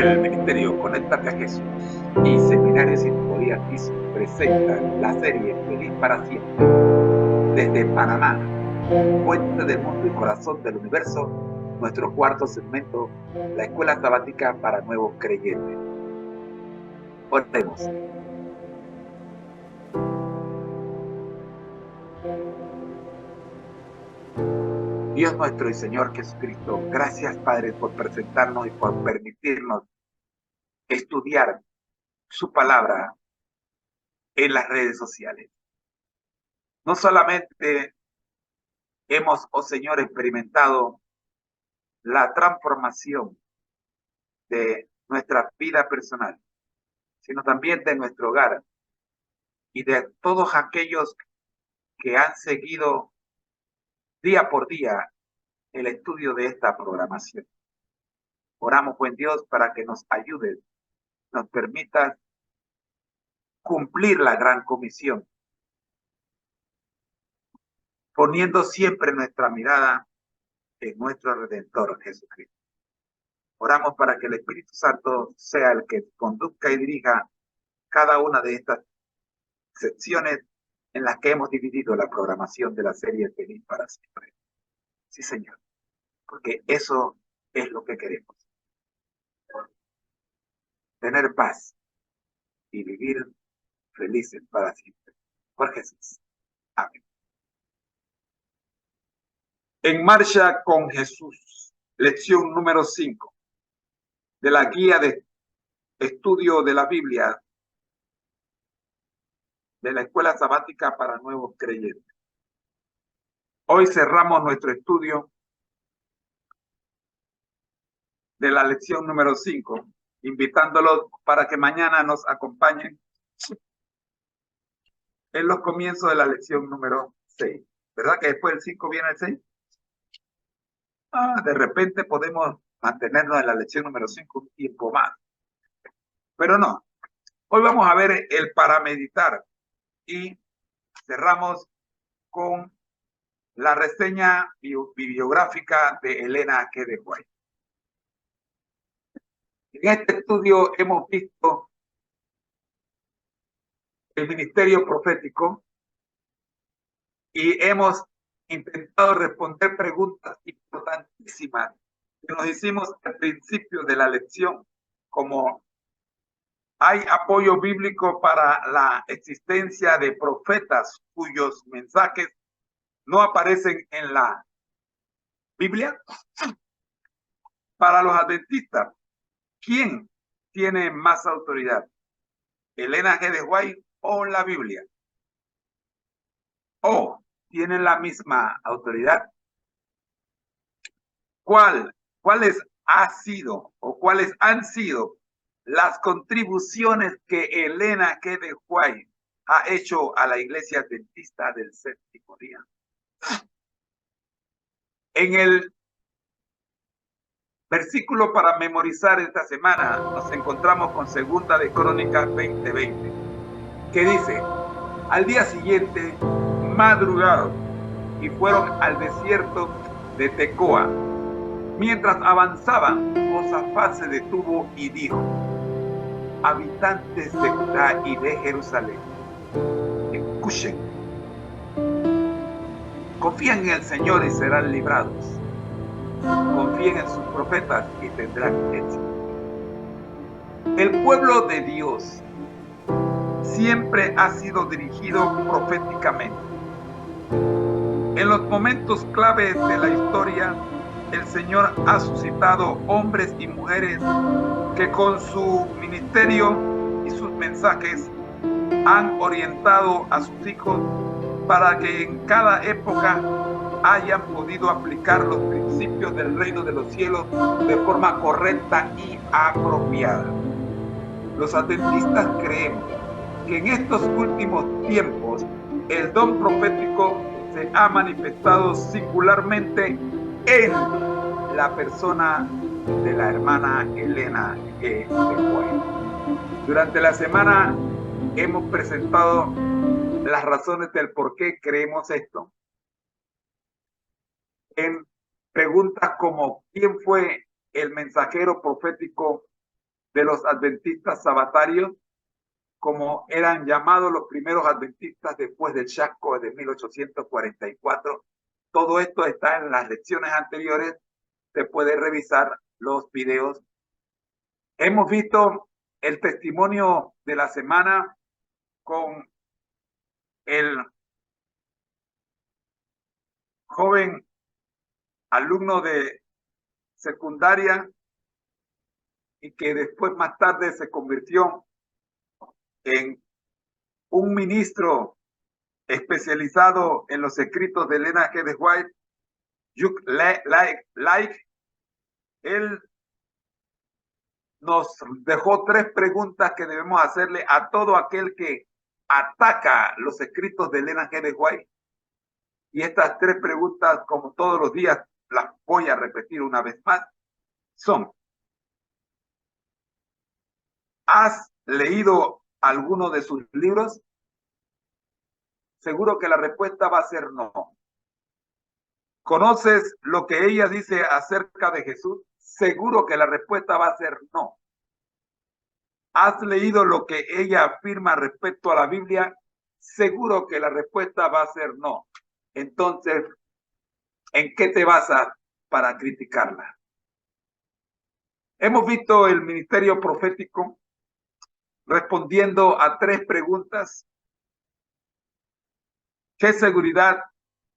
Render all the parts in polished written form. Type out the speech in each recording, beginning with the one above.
El Ministerio Conéctate a Jesús y Seminario Sintonía Kids presentan la serie Feliz para Siempre desde Panamá, puente del mundo y corazón del universo, nuestro cuarto segmento, la Escuela Sabática para Nuevos Creyentes. Oremos. Dios nuestro y Señor Jesucristo, gracias Padre por presentarnos y por permitirnos estudiar su palabra en las redes sociales. No solamente hemos, oh Señor, experimentado la transformación de nuestra vida personal, sino también de nuestro hogar y de todos aquellos que han seguido día por día el estudio de esta programación. Oramos, buen Dios, para que nos ayudes, nos permitas cumplir la gran comisión, poniendo siempre nuestra mirada en nuestro Redentor Jesucristo. Oramos para que el Espíritu Santo sea el que conduzca y dirija cada una de estas secciones en las que hemos dividido la programación de la serie Feliz para Siempre. Sí, Señor, porque eso es lo que queremos. Tener paz y vivir felices para siempre. Por Jesús. Amén. En marcha con Jesús, lección número 5 de la guía de estudio de la Biblia de la Escuela Sabática para Nuevos Creyentes. Hoy cerramos nuestro estudio de la lección número 5, invitándolos para que mañana nos acompañen en los comienzos de la lección número 6. ¿Verdad que después del 5 viene el 6? De repente podemos mantenernos en la lección número 5 un tiempo más. Pero no. Hoy vamos a ver el para meditar y cerramos con la reseña bibliográfica de Elena G. de White. En este estudio hemos visto el ministerio profético y hemos intentado responder preguntas importantísimas que nos hicimos al principio de la lección, como ¿hay apoyo bíblico para la existencia de profetas cuyos mensajes no aparecen en la Biblia? Para los adventistas, ¿quién tiene más autoridad? ¿Elena G. de White o la Biblia? ¿O tienen la misma autoridad? ¿Cuáles han sido las contribuciones que Elena G. de White ha hecho a la Iglesia Adventista del Séptimo Día? En el versículo para memorizar esta semana nos encontramos con Segunda de Crónicas 20:20, que dice: al día siguiente madrugaron y fueron al desierto de Tecoa. Mientras avanzaban, Josafat se detuvo y dijo: habitantes de Judá y de Jerusalén, escuchen, confíen en el Señor y serán librados. Confíen en sus profetas y tendrán éxito. El pueblo de Dios siempre ha sido dirigido proféticamente. En los momentos claves de la historia, el Señor ha suscitado hombres y mujeres que con su ministerio y sus mensajes han orientado a sus hijos para que en cada época hayan podido aplicar los principios del reino de los cielos de forma correcta y apropiada. Los adventistas creemos que en estos últimos tiempos el don profético se ha manifestado singularmente en la persona de la hermana Elena G. de White. Durante la semana hemos presentado las razones del por qué creemos esto en preguntas como: ¿quién fue el mensajero profético de los adventistas sabatarios, como eran llamados los primeros adventistas después del chasco de 1844. Todo esto está en las lecciones anteriores. Se puede revisar los videos. Hemos visto el testimonio de la semana con el joven alumno de secundaria y que después más tarde se convirtió en un ministro especializado en los escritos de Elena G. de White, Hugh Laic. Él nos dejó 3 preguntas que debemos hacerle a todo aquel que ataca los escritos de Elena G. de White. Y estas 3 preguntas, como todos los días, las voy a repetir una vez más, son: ¿has leído alguno de sus libros? Seguro que la respuesta va a ser no. ¿Conoces lo que ella dice acerca de Jesús? Seguro que la respuesta va a ser no. ¿Has leído lo que ella afirma respecto a la Biblia? Seguro que la respuesta va a ser no. Entonces, ¿en qué te basas para criticarla? Hemos visto el ministerio profético respondiendo a 3 preguntas. ¿Qué seguridad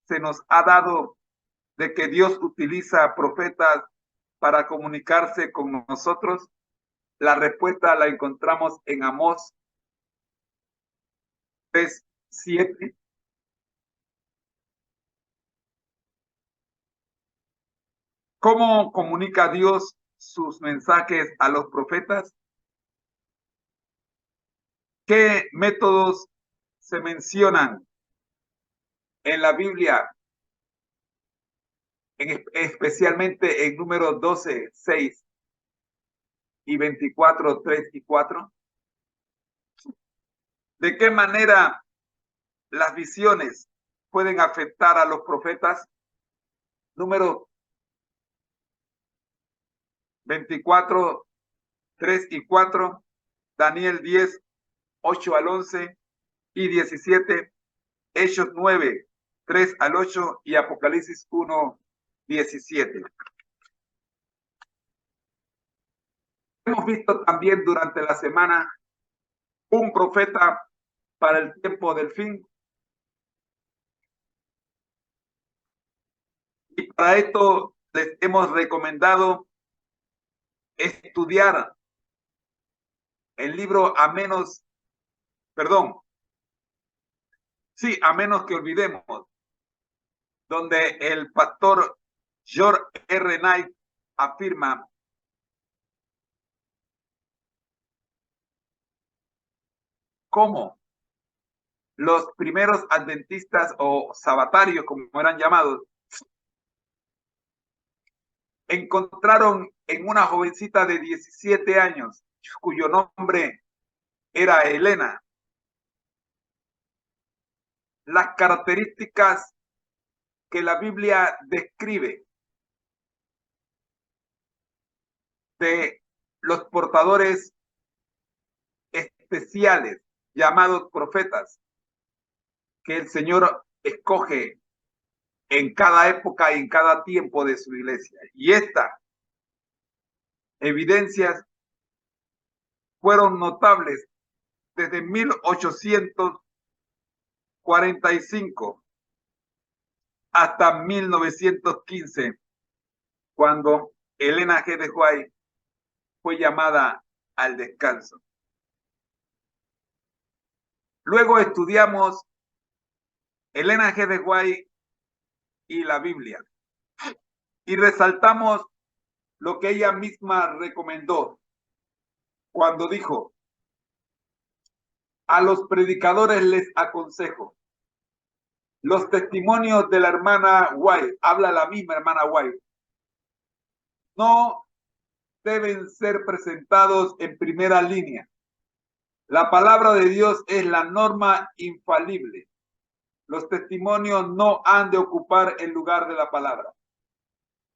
se nos ha dado de que Dios utiliza profetas para comunicarse con nosotros? La respuesta la encontramos en Amós 3:7. ¿Cómo comunica Dios sus mensajes a los profetas? ¿Qué métodos se mencionan en la Biblia, especialmente en Números 12:6 y 24:3 y 4? ¿De qué manera las visiones pueden afectar a los profetas? Números 24:3 y 4, Daniel 10:8 al 11 y 17, Hechos 9:3 al 8 y Apocalipsis 1:17. Hemos visto también durante la semana un profeta para el tiempo del fin. Y para esto les hemos recomendado estudiar el libro A menos que olvidemos, donde el pastor George R. Knight afirma cómo los primeros adventistas o sabatarios, como eran llamados, encontraron en una jovencita de 17 años, cuyo nombre era Elena, las características que la Biblia describe de los portadores especiales llamados profetas que el Señor escoge en cada época y en cada tiempo de su iglesia. Y estas evidencias fueron notables desde 1845 hasta 1915, cuando Elena G. de White fue llamada al descanso. Luego estudiamos Elena G. de White y la Biblia y resaltamos lo que ella misma recomendó cuando dijo: a los predicadores les aconsejo, los testimonios de la hermana White, habla la misma hermana White, no deben ser presentados en primera línea. La palabra de Dios es la norma infalible. Los testimonios no han de ocupar el lugar de la palabra.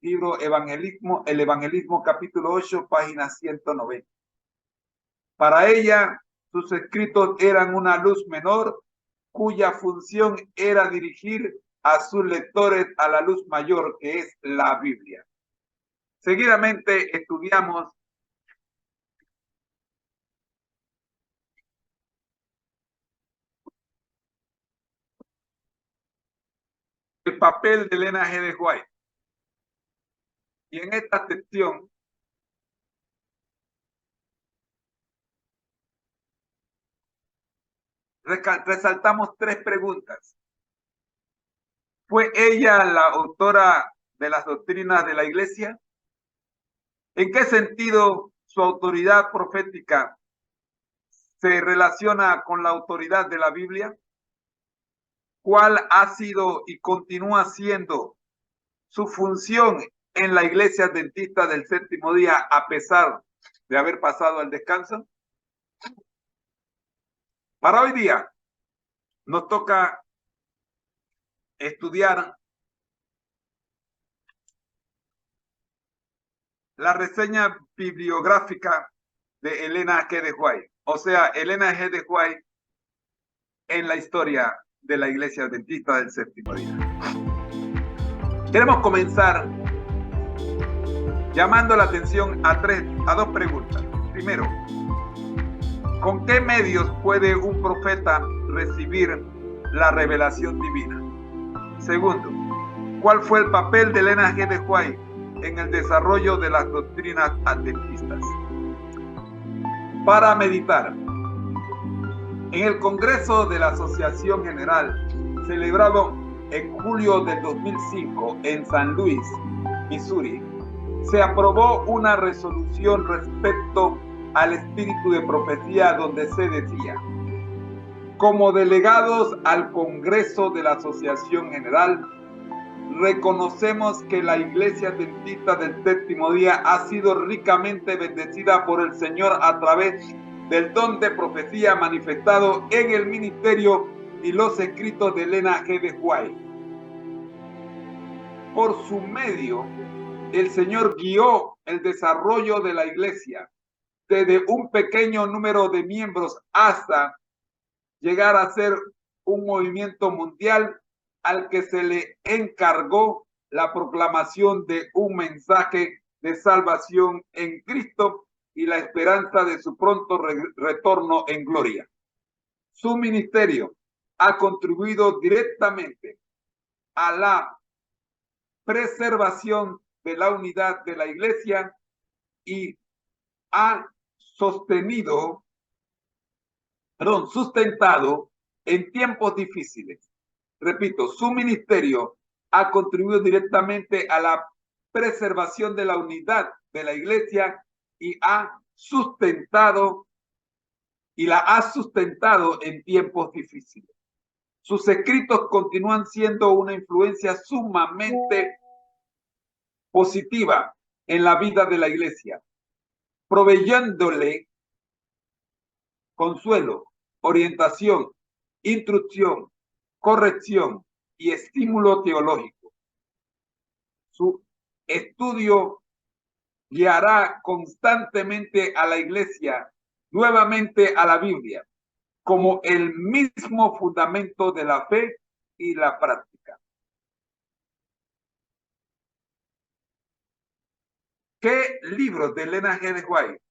Libro El Evangelismo, capítulo 8, página 190. Para ella, sus escritos eran una luz menor, cuya función era dirigir a sus lectores a la luz mayor, que es la Biblia. Seguidamente estudiamos el papel de Elena G. de White. Y en esta sección resaltamos 3 preguntas. ¿Fue ella la autora de las doctrinas de la Iglesia? ¿En qué sentido su autoridad profética se relaciona con la autoridad de la Biblia? ¿Cuál ha sido y continúa siendo su función en la Iglesia Adventista del Séptimo Día a pesar de haber pasado al descanso? Para hoy día nos toca estudiar la reseña bibliográfica de Elena G. de White, o sea, Elena G. de White en la historia de la Iglesia Adventista del Séptimo Día. Queremos comenzar llamando la atención a 2 preguntas. Primero, ¿con qué medios puede un profeta recibir la revelación divina? Segundo, ¿cuál fue el papel de Elena G. de White en el desarrollo de las doctrinas adventistas? Para meditar, en el Congreso de la Asociación General, celebrado en julio del 2005 en San Luis, Missouri, se aprobó una resolución respecto al espíritu de profecía donde se decía: como delegados al Congreso de la Asociación General, reconocemos que la Iglesia Adventista del Séptimo Día ha sido ricamente bendecida por el Señor a través del don de profecía manifestado en el ministerio y los escritos de Elena G. de White. Por su medio, el Señor guió el desarrollo de la Iglesia desde un pequeño número de miembros hasta llegar a ser un movimiento mundial al que se le encargó la proclamación de un mensaje de salvación en Cristo y la esperanza de su pronto retorno en gloria. Su ministerio ha contribuido directamente a la preservación de la unidad de la Iglesia y ha sustentado en tiempos difíciles. Repito, su ministerio ha contribuido directamente a la preservación de la unidad de la Iglesia y la ha sustentado en tiempos difíciles. Sus escritos continúan siendo una influencia sumamente positiva en la vida de la Iglesia, proveyéndole consuelo, orientación, instrucción, corrección y estímulo teológico. Su estudio guiará constantemente a la Iglesia nuevamente a la Biblia como el mismo fundamento de la fe y la práctica. ¿Qué libros de Elena G. de White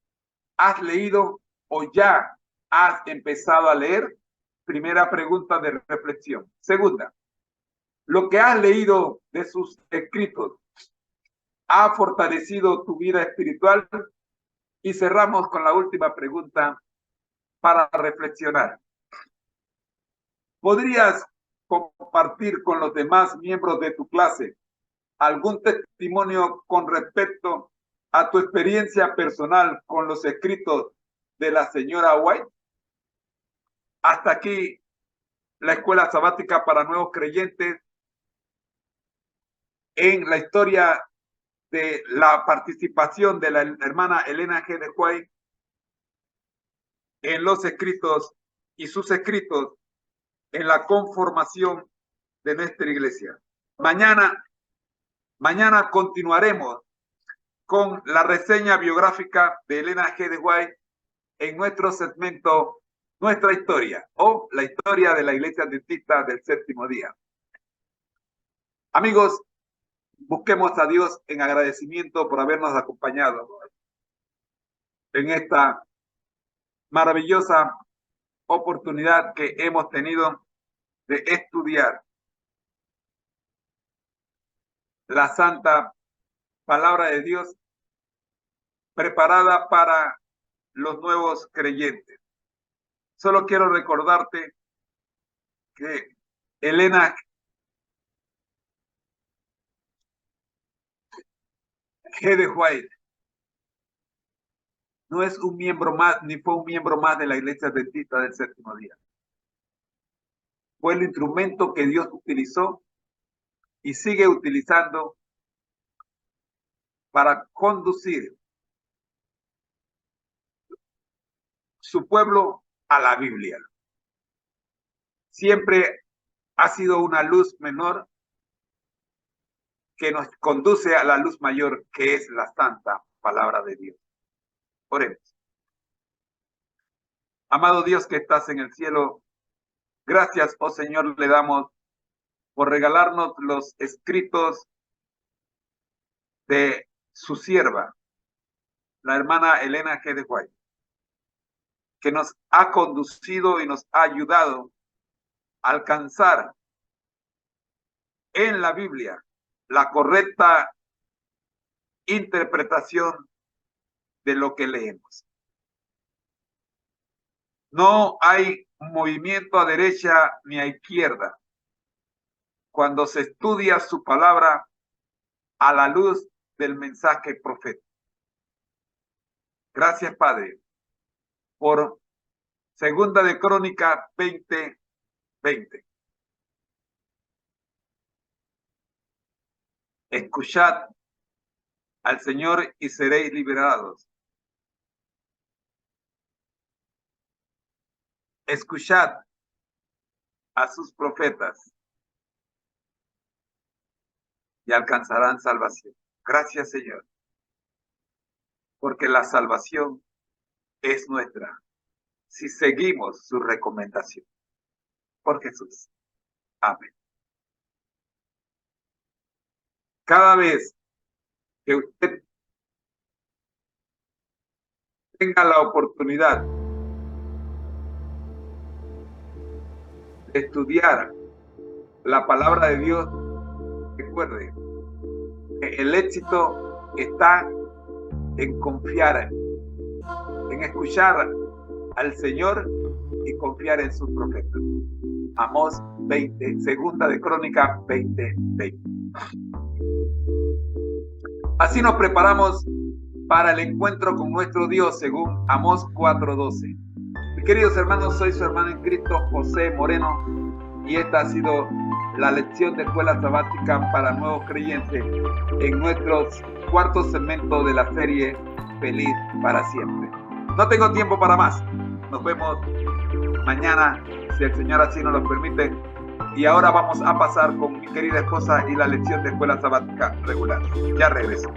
has leído o ya has empezado a leer? Primera pregunta de reflexión. Segunda, ¿lo que has leído de sus escritos ha fortalecido tu vida espiritual? Y cerramos con la última pregunta para reflexionar. ¿Podrías compartir con los demás miembros de tu clase algún testimonio con respecto a tu experiencia personal con los escritos de la señora White? Hasta aquí la escuela sabática para nuevos creyentes en la historia de la participación de la hermana Elena G. de White en los escritos y sus escritos en la conformación de nuestra iglesia. Mañana continuaremos con la reseña biográfica de Elena G. de White en nuestro segmento Nuestra Historia o la historia de la Iglesia Adventista del Séptimo Día. Amigos, busquemos a Dios en agradecimiento por habernos acompañado en esta maravillosa oportunidad que hemos tenido de estudiar la santa palabra de Dios preparada para los nuevos creyentes. Solo quiero recordarte que Elena G. de White no es un miembro más, ni fue un miembro más de la Iglesia Adventista del Séptimo Día. Fue el instrumento que Dios utilizó y sigue utilizando para conducir su pueblo a la Biblia. Siempre ha sido una luz menor que nos conduce a la luz mayor, que es la santa palabra de Dios. Oremos. Amado Dios que estás en el cielo, gracias, oh Señor, le damos por regalarnos los escritos de su sierva, la hermana Elena G. de White, que nos ha conducido y nos ha ayudado a alcanzar en la Biblia la correcta interpretación de lo que leemos. No hay movimiento a derecha ni a izquierda cuando se estudia su palabra a la luz del mensaje profético. Gracias, Padre, por Segunda de Crónicas 20:20. Escuchad al Señor y seréis liberados. Escuchad a sus profetas y alcanzarán salvación. Gracias, Señor, porque la salvación es nuestra si seguimos su recomendación. Por Jesús. Amén. Cada vez que usted tenga la oportunidad de estudiar la palabra de Dios, recuerde que el éxito está en confiar, en escuchar al Señor y confiar en sus profetas. Amós 20, Segunda de Crónicas 20:20. Así nos preparamos para el encuentro con nuestro Dios según Amós 4:12. Mis queridos hermanos, soy su hermano en Cristo, José Moreno, y esta ha sido la lección de escuela sabática para nuevos creyentes en nuestro cuarto segmento de la serie Feliz para Siempre. No tengo tiempo para más. Nos vemos mañana, si el Señor así nos lo permite. Y ahora vamos a pasar con mi querida esposa y la lección de escuela sabática regular. Ya regreso.